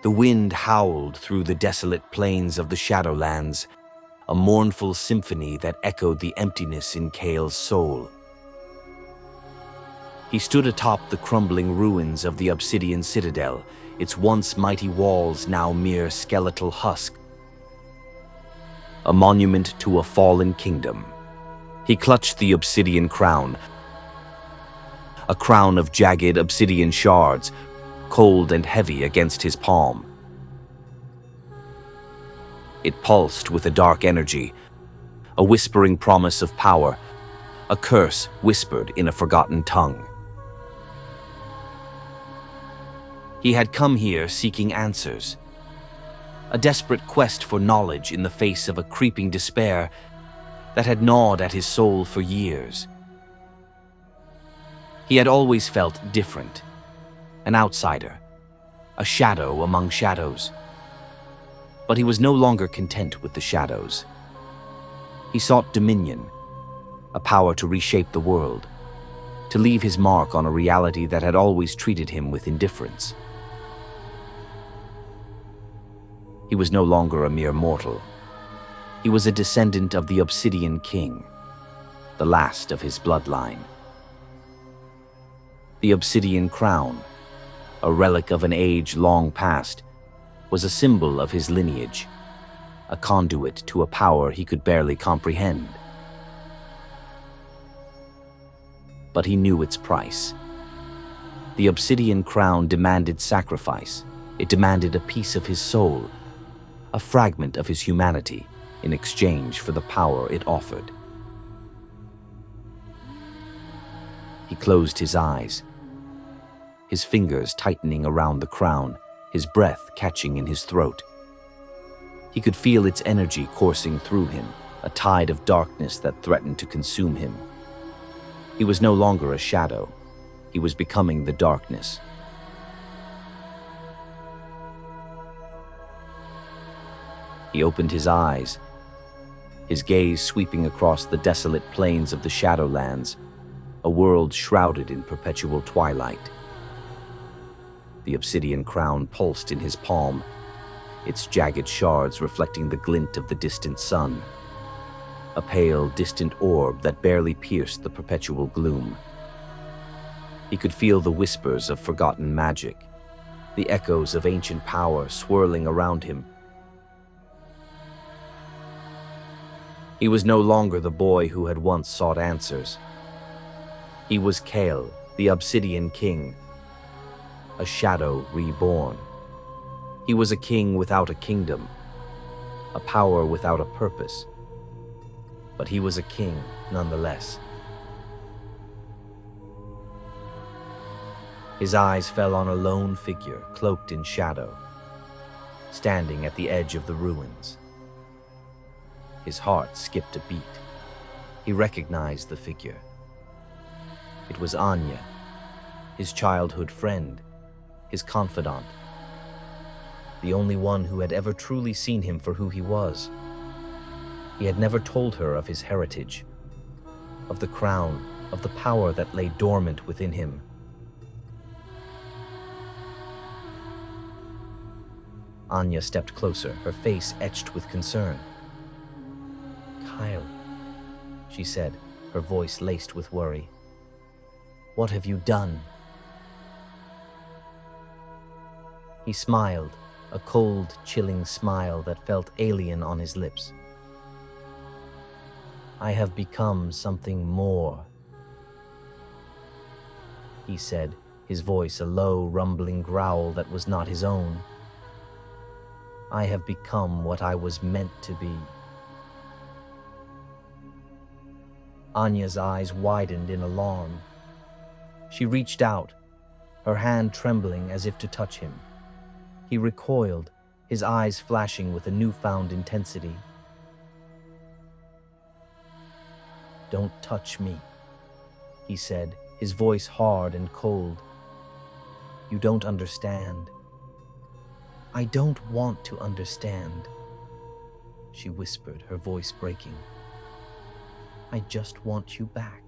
The wind howled through the desolate plains of the Shadowlands, a mournful symphony that echoed the emptiness in Kael's soul. He stood atop the crumbling ruins of the Obsidian Citadel, its once mighty walls now mere skeletal husks, a monument to a fallen kingdom. He clutched the Obsidian Crown, a crown of jagged obsidian shards, cold and heavy against his palm. It pulsed with a dark energy, a whispering promise of power, a curse whispered in a forgotten tongue. He had come here seeking answers, a desperate quest for knowledge in the face of a creeping despair that had gnawed at his soul for years. He had always felt different, an outsider, a shadow among shadows. But he was no longer content with the shadows. He sought dominion, a power to reshape the world, to leave his mark on a reality that had always treated him with indifference. He was no longer a mere mortal. He was a descendant of the Obsidian King, the last of his bloodline. The Obsidian Crown, a relic of an age long past, was a symbol of his lineage, a conduit to a power he could barely comprehend. But he knew its price. The Obsidian Crown demanded sacrifice. It demanded a piece of his soul, a fragment of his humanity, in exchange for the power it offered. He closed his eyes, his fingers tightening around the crown, his breath catching in his throat. He could feel its energy coursing through him, a tide of darkness that threatened to consume him. He was no longer a shadow. He was becoming the darkness. He opened his eyes, his gaze sweeping across the desolate plains of the Shadowlands, a world shrouded in perpetual twilight. The Obsidian Crown pulsed in his palm, its jagged shards reflecting the glint of the distant sun, a pale, distant orb that barely pierced the perpetual gloom. He could feel the whispers of forgotten magic, the echoes of ancient power swirling around him. He was no longer the boy who had once sought answers. He was Kael, the Obsidian King, a shadow reborn. He was a king without a kingdom, a power without a purpose. But he was a king nonetheless. His eyes fell on a lone figure cloaked in shadow, standing at the edge of the ruins. His heart skipped a beat. He recognized the figure. It was Anya, his childhood friend, his confidant, the only one who had ever truly seen him for who he was. He had never told her of his heritage, of the crown, of the power that lay dormant within him. Anya stepped closer, her face etched with concern. "Kael," she said, her voice laced with worry. "What have you done?" He smiled, a cold, chilling smile that felt alien on his lips. "I have become something more," he said, his voice a low, rumbling growl that was not his own. "I have become what I was meant to be." Anya's eyes widened in alarm. She reached out, her hand trembling as if to touch him. He recoiled, his eyes flashing with a newfound intensity. "Don't touch me," he said, his voice hard and cold. "You don't understand." "I don't want to understand," she whispered, her voice breaking. "I just want you back."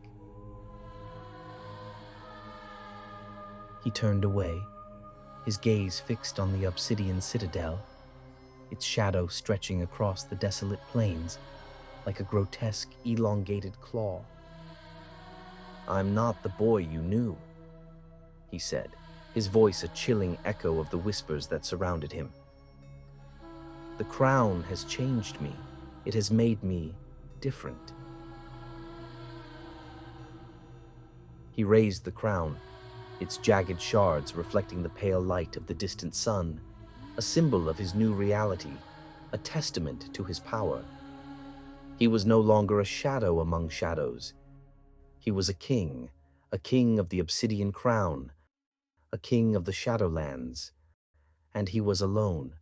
He turned away, his gaze fixed on the Obsidian Citadel, its shadow stretching across the desolate plains like a grotesque, elongated claw. "I'm not the boy you knew," he said, his voice a chilling echo of the whispers that surrounded him. "The crown has changed me. It has made me different." He raised the crown, its jagged shards reflecting the pale light of the distant sun, a symbol of his new reality, a testament to his power. He was no longer a shadow among shadows. He was a king of the Obsidian Crown, a king of the Shadowlands, and he was alone.